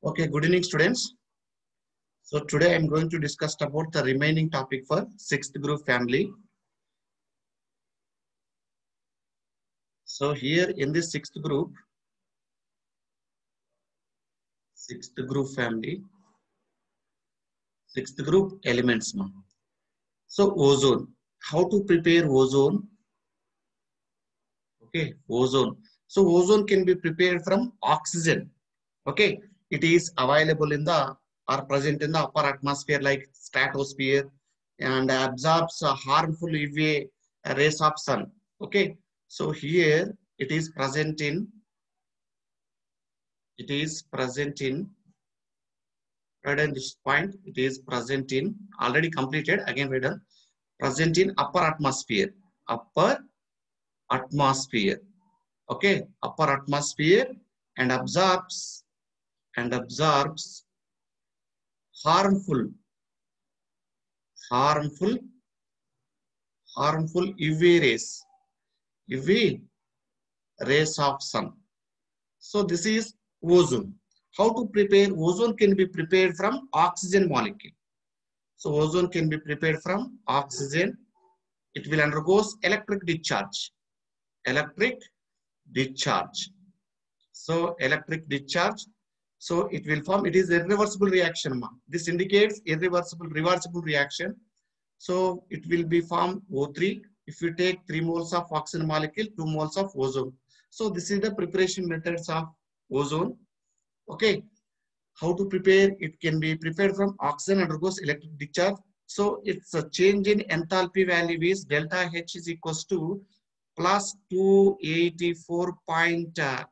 Okay, good evening, students. So today I'm going to discuss about the remaining topic for sixth group family. So here in this sixth group family, sixth group elements. So ozone, how to prepare ozone? Okay, ozone. So ozone can be prepared from oxygen. Okay, it is available in the or present in the upper atmosphere like stratosphere and absorbs harmful UV rays of sun. Okay, so here it is present in right at this point it is present in already completed again written present in upper atmosphere. Okay, upper atmosphere and absorbs harmful harmful UV rays of sun. So this is ozone. How to prepare? Ozone can be prepared from oxygen molecule. So ozone can be prepared from oxygen. It will undergo electric discharge. So electric discharge. So it will form. It is a reversible reaction. This indicates reversible reaction. So it will be formed O3. If you take 3 moles of oxygen molecule, 2 moles of ozone. So this is the preparation methods of ozone. Okay. How to prepare? It can be prepared from oxygen undergoes electric discharge. So it's a change in enthalpy value is delta H is equals to plus 284.5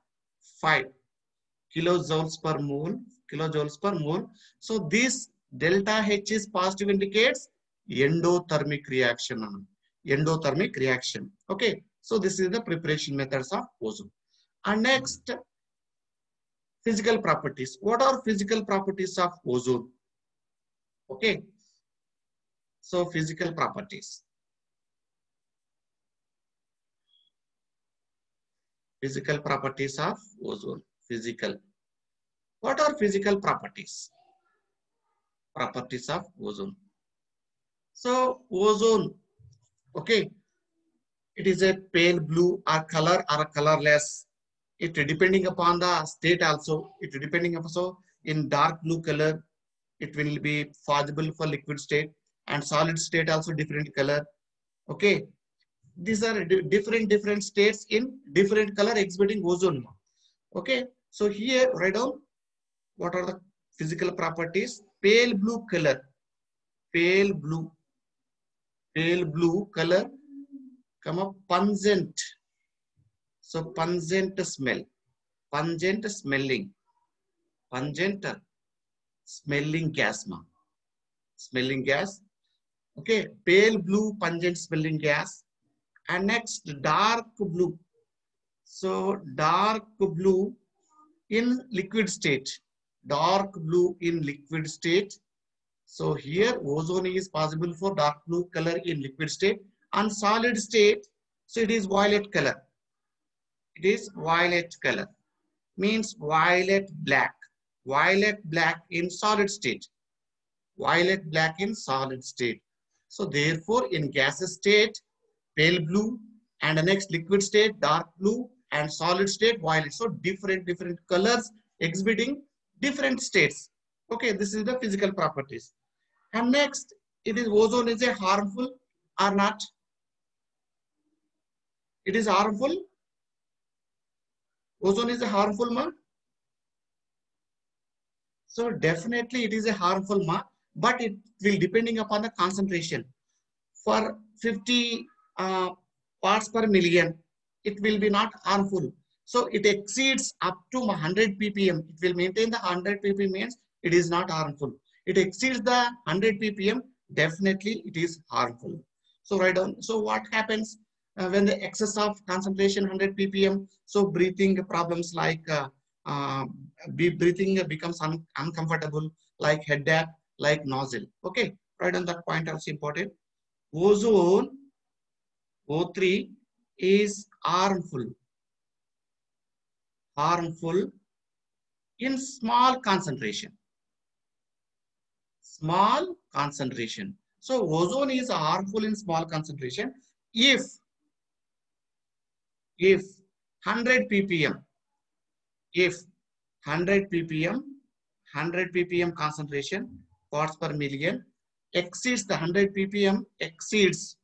kilojoules per mole. So this delta H is positive indicates endothermic reaction. Okay. So this is the preparation methods of ozone. And next, physical properties. What are physical properties of ozone? Okay. So physical properties. Physical properties of ozone. What are physical properties? Properties of ozone. So ozone, okay, it is a pale blue or colorless. It depending upon the state also. It depending also in dark blue color. It will be possible for liquid state and solid state also different color. Okay, these are different states in different color exhibiting ozone. Okay, so here write down what are the physical properties. Pale blue color, pale blue color, come up pungent. So pungent smell, pungent smelling gas, smelling gas. Okay, pale blue pungent smelling gas. And next dark blue. So dark blue in liquid state. Dark blue in liquid state. So here ozone is possible for dark blue color in liquid state and solid state. So it is violet color. It is violet color. Means violet black. Violet black in solid state. Violet black in solid state. So therefore in gaseous state pale blue and the next liquid state dark blue and solid state violet. So different colors exhibiting different states. Okay, this is the physical properties. And next, it is ozone is a harmful or not? It is harmful. Ozone is a harmful ma. So definitely it is a harmful ma, but it will depending upon the concentration. For 50 parts per million, it will be not harmful. So it exceeds up to 100 ppm. It will maintain the 100 ppm means it is not harmful. It exceeds the 100 ppm, definitely it is harmful. So write down. So what happens when the excess of concentration 100 ppm? So breathing problems like breathing becomes uncomfortable, like headache, like nausea. Okay, write down that point also important. Ozone O3 is harmful in small concentration. Small concentration. So ozone is harmful in small concentration if 100 ppm, if 100 ppm concentration parts per million exceeds the 100 ppm, exceeds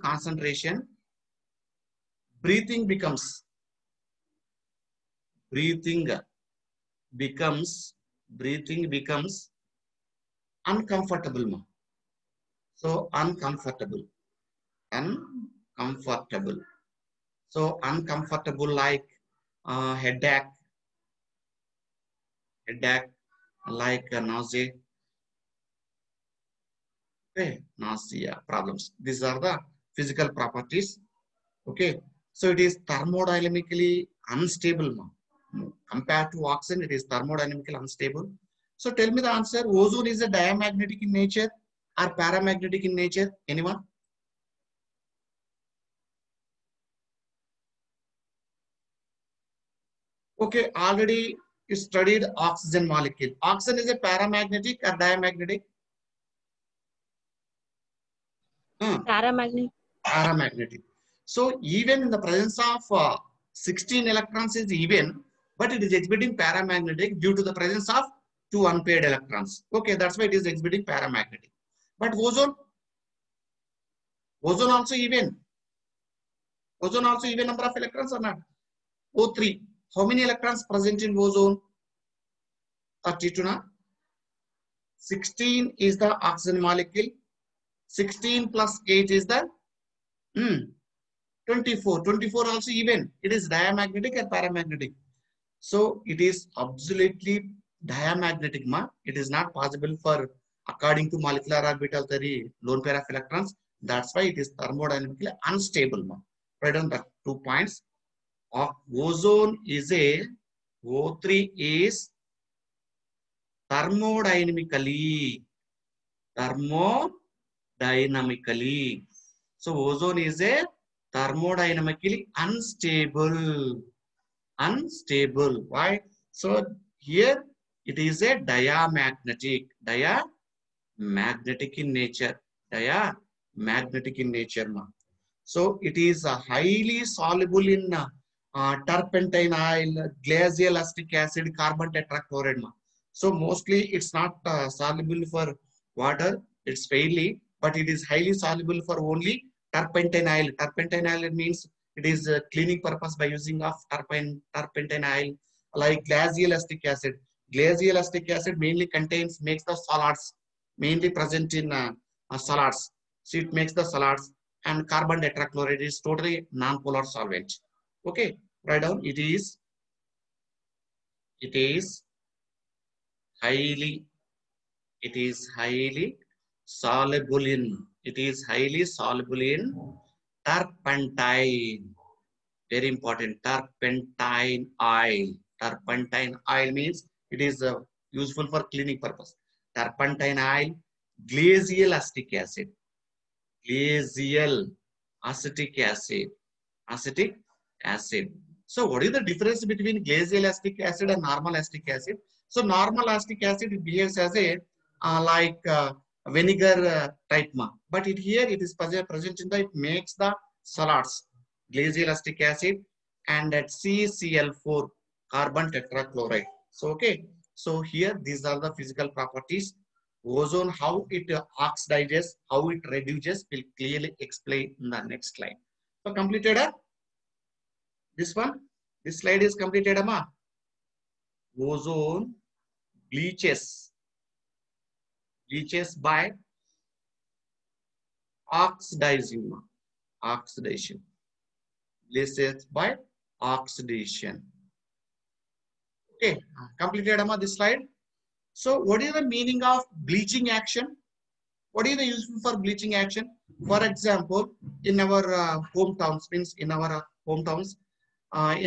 concentration, breathing becomes uncomfortable. So uncomfortable. So uncomfortable like headache, like nausea. Okay, nausea problems. These are the physical properties. Okay, so it is thermodynamically unstable. Compared to oxygen, it is thermodynamically unstable. So tell me the answer. Ozone is a diamagnetic in nature or paramagnetic in nature? Anyone? Okay, already you studied oxygen molecule. Oxygen is a paramagnetic or diamagnetic? Paramagnetic. Paramagnetic. So even in the presence of 16 electrons is even, but it is exhibiting paramagnetic due to the presence of 2 unpaired electrons. Okay, that's why it is exhibiting paramagnetic. But ozone also even. Ozone also even number of electrons or not? O3. How many electrons present in ozone? 32 na? 16 is the oxygen molecule. 16 plus 8 is the 24. 24 also even. It is diamagnetic and paramagnetic. So it is absolutely diamagnetic. It is not possible for, according to molecular orbital theory, lone pair of electrons. That's why it is thermodynamically unstable. Write down the 2 points. Ozone is a, O3 is thermodynamically. So ozone is a thermodynamically unstable. Why? So here it is a diamagnetic in nature. So it is highly soluble in turpentine oil, glacial acetic acid, carbon tetrachloride. So mostly it's not soluble for water. It's fairly, but it is highly soluble for only turpentine oil. Turpentine oil means it is cleaning purpose by using of turpentine oil, like glacial acetic acid. Glacial acetic acid mainly makes the salads, mainly present in salads. So it makes the salads, and carbon tetrachloride is totally non-polar solvent. Okay, write down. It is highly soluble in. It is highly soluble in turpentine. Very important. Turpentine oil. Turpentine oil means it is useful for cleaning purpose. Turpentine oil, glacial acetic acid. Glacial acetic acid. So what is the difference between glacial acetic acid and normal acetic acid? So normal acetic acid, it behaves as a like vinegar type, but here it is present in the, it makes the salads. Glacial acetic acid and at CCl4, carbon tetrachloride. So okay, so here these are the physical properties. Ozone, how it oxidizes, how it reduces, will clearly explain in the next slide. So completed this one. This slide is completed, Amma. Ozone bleaches by oxidation. Bleaches by oxidation. Okay, completed, Amma, this slide. So what is the meaning of bleaching action? What is the useful for bleaching action? For example, in our hometowns, in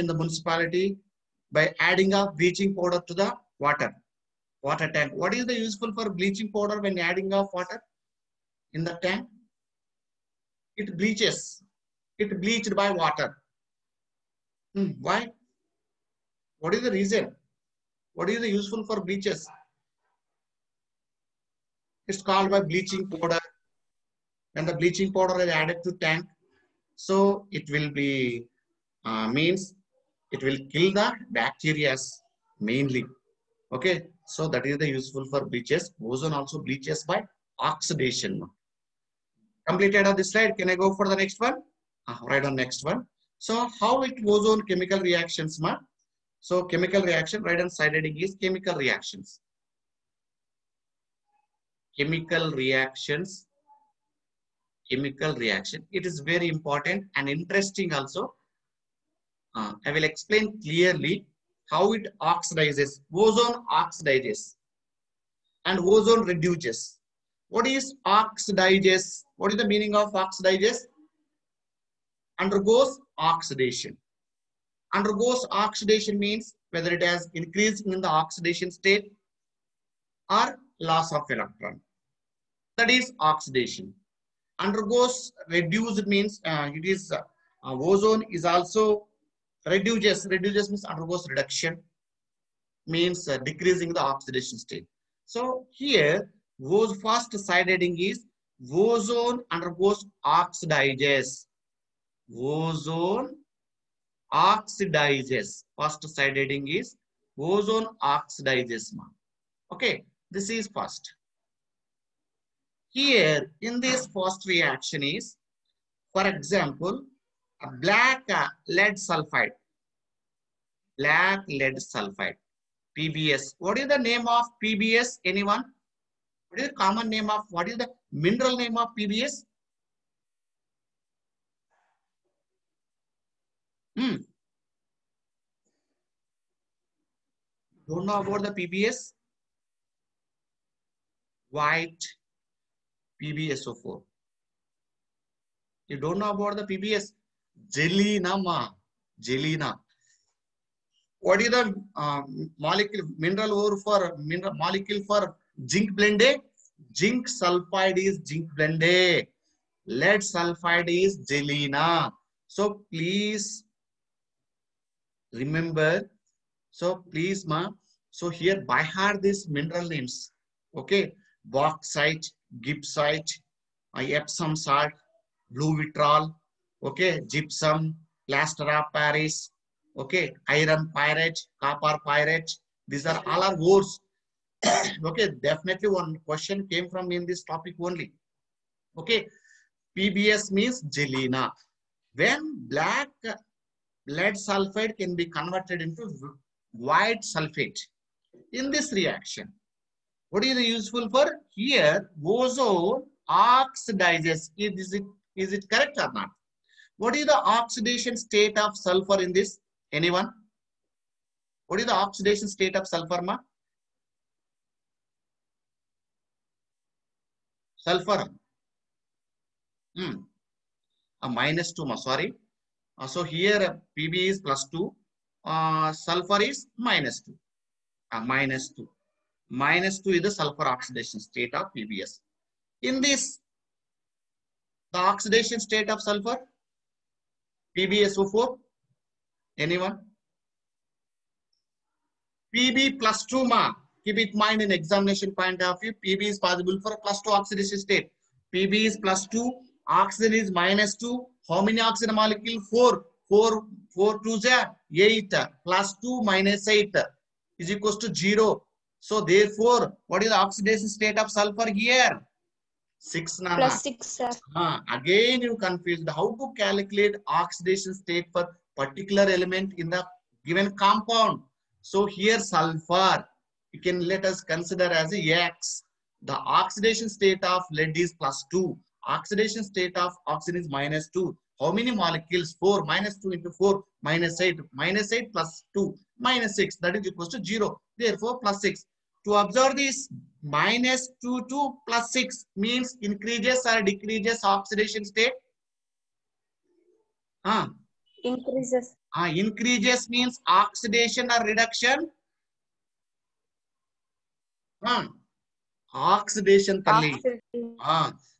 the municipality, by adding a bleaching powder to the water tank. What is the useful for bleaching powder when adding of water in the tank? It bleaches. It bleached by water. Why? What is the reason? What is the useful for bleaches? It's called by bleaching powder. When the bleaching powder is added to tank, so it will be means it will kill the bacteria mainly. Okay, so that is the useful for bleaches. Ozone also bleaches by oxidation. Completed on this slide. Can I go for the next one? Right on next one. So how it ozone chemical reactions, ma? So chemical reaction, right on side heading is chemical reactions. Chemical reactions. Chemical reaction. It is very important and interesting also. I will explain clearly how it oxidizes. Ozone oxidizes and ozone reduces. What is oxidizes? What is the meaning of oxidizes? Undergoes oxidation. Undergoes oxidation means whether it has increased in the oxidation state or loss of electron. That is oxidation. Undergoes reduced means it is ozone is also reduces. Reduces means undergoes reduction, means decreasing the oxidation state. So here, first side heading is ozone undergoes oxidizes. Ozone oxidizes. First side heading is ozone oxidizes. Okay, this is first. Here in this first reaction is, for example, a black lead sulfide. Black lead sulfide. PBS. What is the name of PBS? Anyone? What is the common name of, what is the mineral name of PBS? Don't know about the PBS? White PbSO4. You don't know about the PBS? Gelina ma. Gelina. What is the molecule, mineral ore for mineral molecule for zinc blende? Zinc sulfide is zinc blende. Lead sulfide is gelina. So please remember. So please ma. So here by heart these mineral names. Okay. Bauxite, gibbsite, Epsom salt, blue vitriol, okay, gypsum, plaster of Paris, okay, iron pyrite, copper pyrite. These are all our ores. Okay, definitely one question came from in this topic only. Okay, PBS means gelina. When black lead sulfide can be converted into white sulfate in this reaction. What is useful for? Here, ozone oxidizes. Is it correct or not? What is the oxidation state of sulfur in this? Anyone? What is the oxidation state of sulfur, ma? Sulfur. -2, ma. Sorry. So here Pb is +2. Sulfur is -2. -2. -2 is the sulfur oxidation state of PBS. In this, the oxidation state of sulfur, PbSO4. Anyone? Pb +2 ma. Keep it in mind in examination point of view. Pb is possible for +2 oxidation state. Pb is +2. Oxygen is -2. How many oxygen molecule? 4. 4 2s are 8. +2 -8 is equals to 0. So therefore, what is the oxidation state of sulfur here? 6 nana. +6, sir. Again you confused. How to calculate oxidation state for particular element in the given compound? So here sulfur, you can let us consider as a X. The oxidation state of lead is +2. Oxidation state of oxygen is -2. How many molecules? 4. -2 into 4, -8. -8 +2, -6. That is equals to 0. Therefore, +6. To observe this, -2 to +6 means increases or decreases oxidation state? Increases. Increases means oxidation or reduction? Oxidation.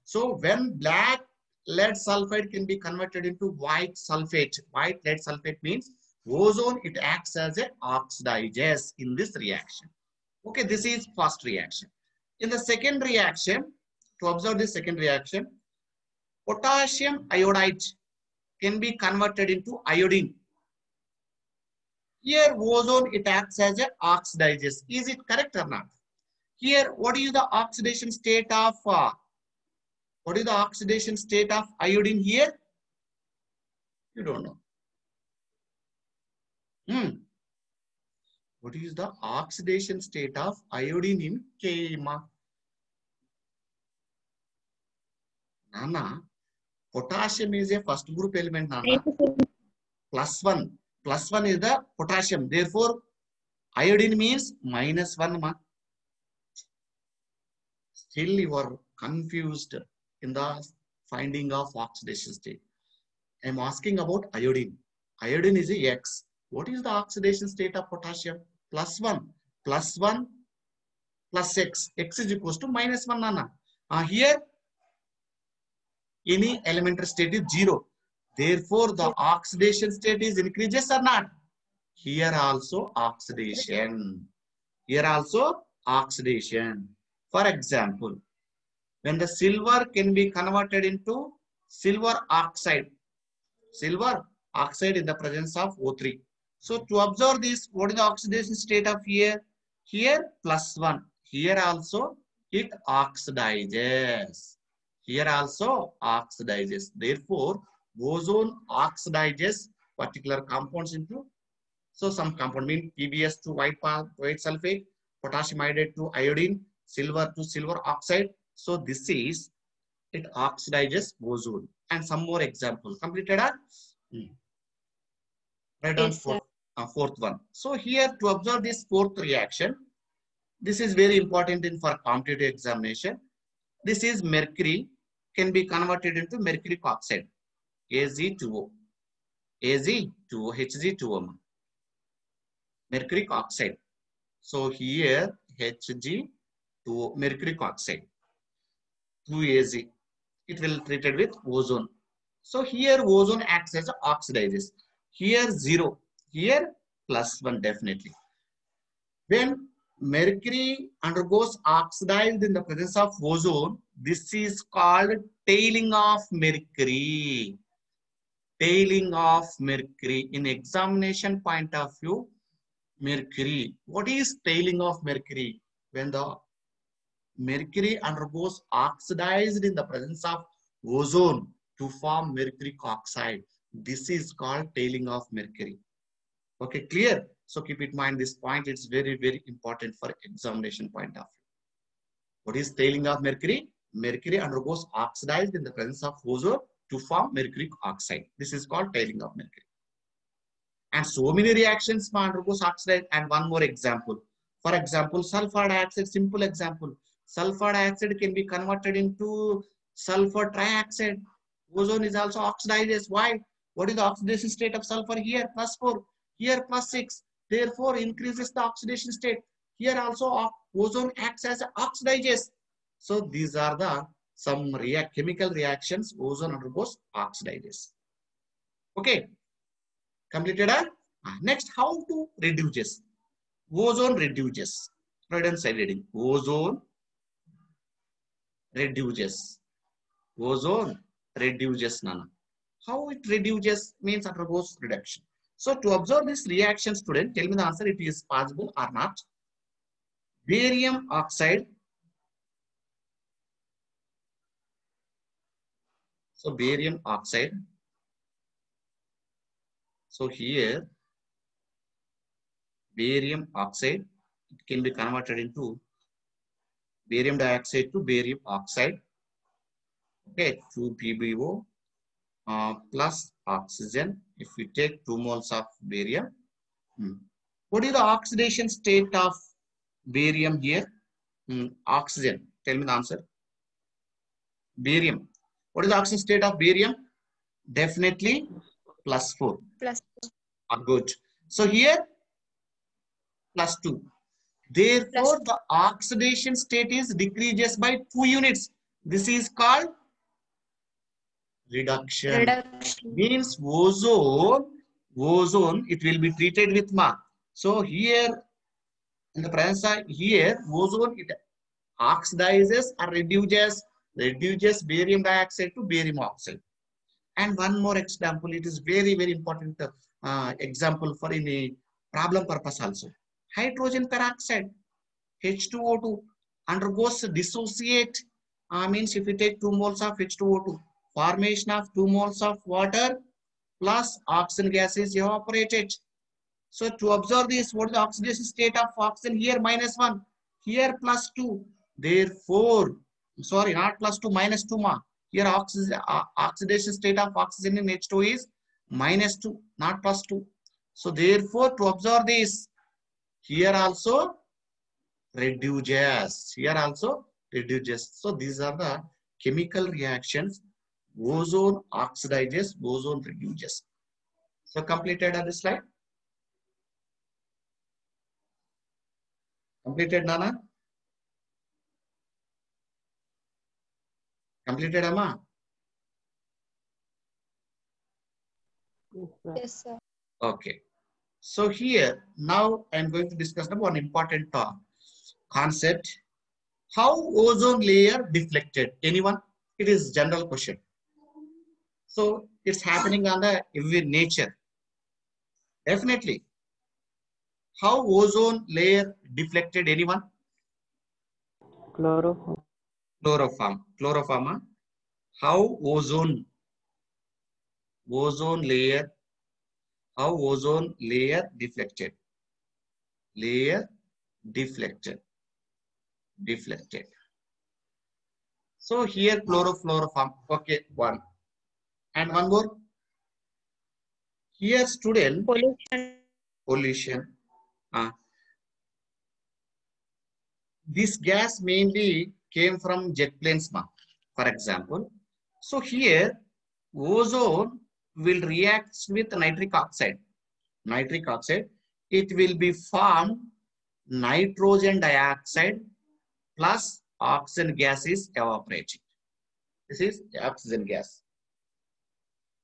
So when black lead sulfide can be converted into white sulfate. White lead sulfate means Ozone, it acts as a oxidizes in this reaction. Okay, this is first reaction. In the second reaction, to observe this second reaction, potassium iodide can be converted into iodine. Here, ozone, it acts as a oxidizes. Is it correct or not? Here, what is the oxidation state of iodine here? You don't know. What is the oxidation state of iodine in KMA? Nana, potassium is a first group element, Nana. +1. +1 is the potassium. Therefore, iodine means -1. Ma. Still you are confused in the finding of oxidation state. I am asking about iodine. Iodine is a X. What is the oxidation state of potassium? +1. +1 plus X. X is equals to -1, Nana. Here, any elementary state is 0. Therefore, the oxidation state is increases or not? Here also oxidation. Here also oxidation. For example, when the silver can be converted into silver oxide. Silver oxide in the presence of O3. So to observe this, what is the oxidation state of here? Here +1. Here also it oxidizes. Here also oxidizes. Therefore, ozone oxidizes particular compounds into. So some compound mean PbS to white sulfate, potassium iodide to iodine, silver to silver oxide. So this is, it oxidizes ozone. And some more example. Completed? Right on fourth one. So here to observe this fourth reaction, this is very important for competitive examination. This is mercury can be converted into mercury oxide, Az2O, Az2O, Hg2O, mercury oxide. So here Hg2O, mercury oxide, 2Az, it will treated with ozone. So here ozone acts as oxidizes. Here 0, here +1 definitely. When mercury undergoes oxidized in the presence of ozone, this is called tailing of mercury. Tailing of mercury. In examination point of view, mercury. What is tailing of mercury? When the mercury undergoes oxidized in the presence of ozone to form mercury oxide. This is called tailing of mercury. Okay, clear? So keep in mind this point. It's very, very important for examination point of view. What is tailing of mercury? Mercury undergoes oxidized in the presence of ozone to form mercury oxide. This is called tailing of mercury. And so many reactions undergoes oxidized. And one more example. For example, sulfur dioxide, simple example. Sulfur dioxide can be converted into sulfur trioxide. Ozone is also oxidizes. Why? What is the oxidation state of sulfur? Here +4, here +6. Therefore, increases the oxidation state. Here also ozone acts as oxidizes. So these are the some chemical reactions ozone undergoes oxidizes. Okay, completed. Next, how to reduces? Ozone reduces. Right hand side reading. Ozone reduces. Ozone reduces, Nana. How it reduces means undergoes reduction. So to observe this reaction, student, tell me the answer, it is possible or not. Barium oxide. So barium oxide. So here, barium oxide, it can be converted into barium dioxide to barium oxide. Okay, 2 PbO plus oxygen. If we take 2 moles of barium, what is the oxidation state of barium here? Oxygen. Tell me the answer. Barium. What is the oxidation state of barium? Definitely +4. Good. So here +2. Therefore, the oxidation state is decreases by 2 units. This is called reduction. Means ozone ozone, it will be treated with mark. So here, in the presence of here, ozone, it oxidizes or reduces barium dioxide to barium oxide. And one more example, it is very, very important example for any problem purpose also. Hydrogen peroxide, H2O2, undergoes dissociate, means if you take 2 moles of H2O2, formation of 2 moles of water plus oxygen gas is evaporated. So to observe this, what is the oxidation state of oxygen? Here -1, here +2. Therefore, sorry, not +2, -2 ma. Here oxidation state of oxygen in H2 is -2, not +2. So therefore, to observe this, here also reduces. Here also reduces. So these are the chemical reactions. Ozone oxidizes, ozone reduces. So completed on this slide. Completed, Nana? Completed, Amma? Yes, sir. Okay. So here, now I'm going to discuss about one important concept. How ozone layer deflected? Anyone? It is general question. So it's happening on the nature. Definitely. How ozone layer deflected? Anyone? Chloroform. Chloroform. Chloroform. How ozone layer? How ozone layer deflected? Layer deflected. So here chlorofluoroform. Okay, one. And one more. Here student. Pollution. This gas mainly came from jet planes, for example. So here ozone will react with nitric oxide. Nitric oxide. It will be formed nitrogen dioxide plus oxygen gas is evaporated. This is oxygen gas.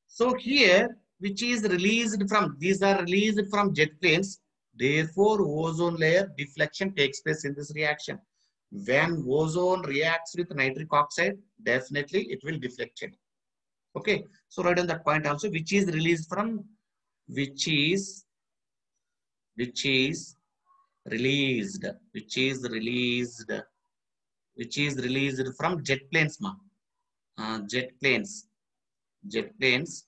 So here, which is released from, these are released from jet planes. Therefore, ozone layer deflection takes place in this reaction. When ozone reacts with nitric oxide, definitely it will deflect it. Okay. So write on that point also, which is released from, which is released from jet planes, jet planes.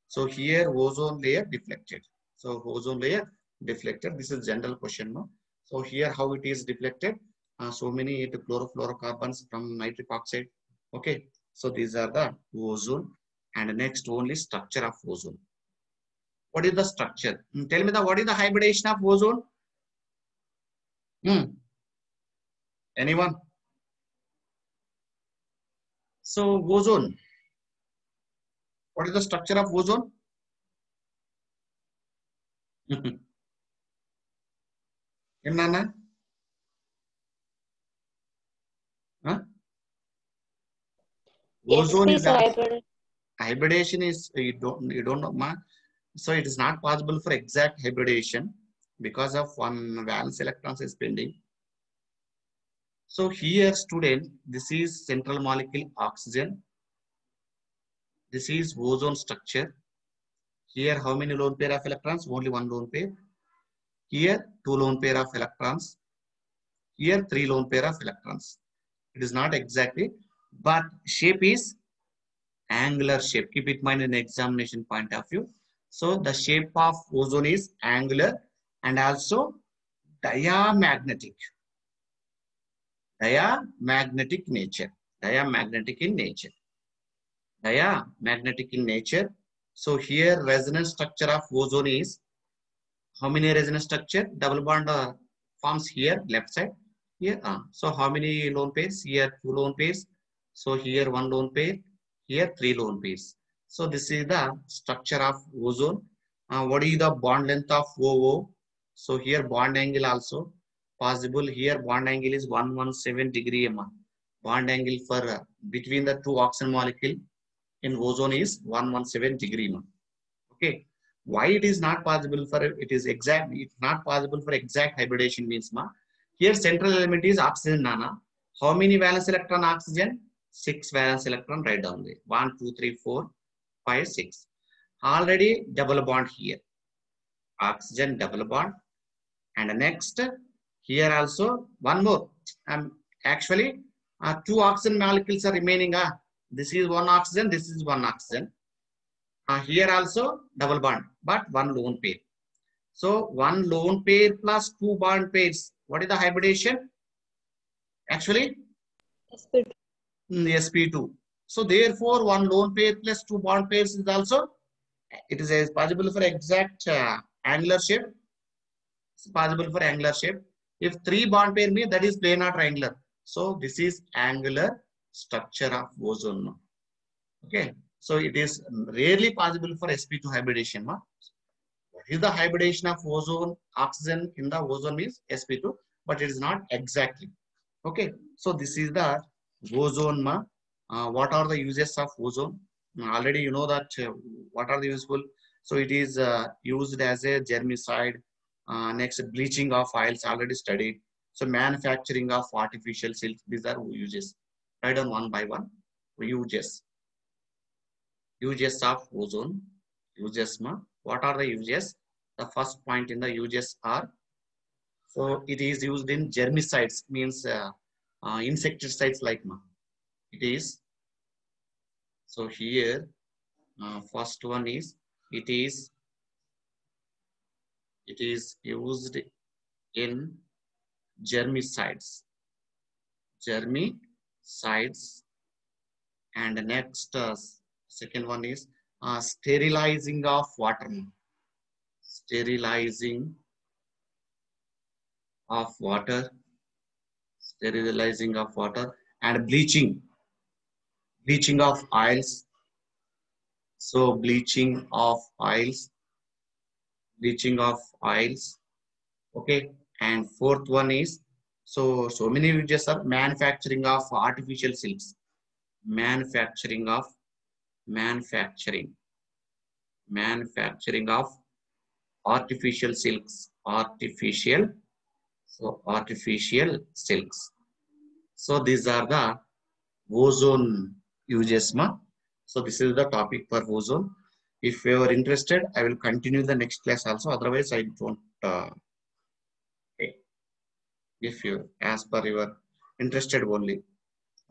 So here ozone layer deflected. So ozone layer deflected. This is general question, So here how it is deflected? So many chlorofluorocarbons from nitric oxide. Okay. So these are the ozone. And next only structure of ozone. What is the structure? Tell me what is the hybridization of ozone? Anyone? So ozone. What is the structure of ozone? Nana? Huh? Ozone is hybridization is you don't know, ma. So it is not possible for exact hybridization because of one valence electrons is pending. So here, student, this is central molecule oxygen. This is ozone structure. Here, how many lone pair of electrons? Only one lone pair. Here, 2 lone pair of electrons. Here, 3 lone pair of electrons. It is not exactly, but shape is angular shape. Keep it in mind in examination point of view. So the shape of ozone is angular and also diamagnetic. Diamagnetic nature. Diamagnetic in nature. So here resonance structure of ozone is, how many resonance structure? Double bond forms here, left side. Here, so how many lone pairs? Here 2 lone pairs. So here 1 lone pair. Here 3 lone pairs. So this is the structure of ozone. What is the bond length of OO? So here bond angle also possible. Here bond angle is 117 degree. Bond angle for between the 2 oxygen molecule in ozone is 117 degree. Okay. Why it is not possible for it's not possible for exact hybridization means here central element is oxygen nana. How many valence electron oxygen? 6 valence electron right down there. 1, 2, 3, 4, 5, 6. Already double bond here. Oxygen double bond. And next here also one more. Actually 2 oxygen molecules are remaining. This is one oxygen, this is one oxygen. Here also double bond, but one lone pair. So one lone pair plus 2 bond pairs. What is the hybridization? Actually, sp2. sp2. So therefore, one lone pair plus 2 bond pairs is also, it is possible for exact angular shape. It's possible for angular shape. If 3 bond pair means that is planar triangular. So this is angular structure of ozone. Okay. So it is rarely possible for sp2 hybridization. What is the hybridization of ozone, oxygen in the ozone means sp2, but it is not exactly. Okay. So this is the ozone. What are the uses of ozone? Already you know that what are the useful. So it is used as a germicide. Next, bleaching of oils already studied. So manufacturing of artificial silks. These are uses. Write down one by one. Uses. Uses of ozone. Uses. What are the uses? The first point in the uses are, so it is used in germicides, means insecticides like it is. So here first one is it is used in germicides. And next second one is sterilizing of water. Sterilizing of water. Sterilizing of water and bleaching of oils. So bleaching of oils. Okay. And fourth one is, so many uses are manufacturing of artificial silks. Manufacturing of artificial silks. Artificial silks. So these are the ozone uses. So this is the topic for ozone. If you are interested, I will continue the next class also. Otherwise, I don't. If you, as per your interested only.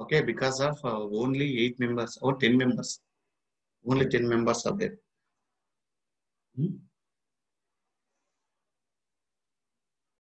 Okay, because of only 8 members or 10 members. Only 10 members are there.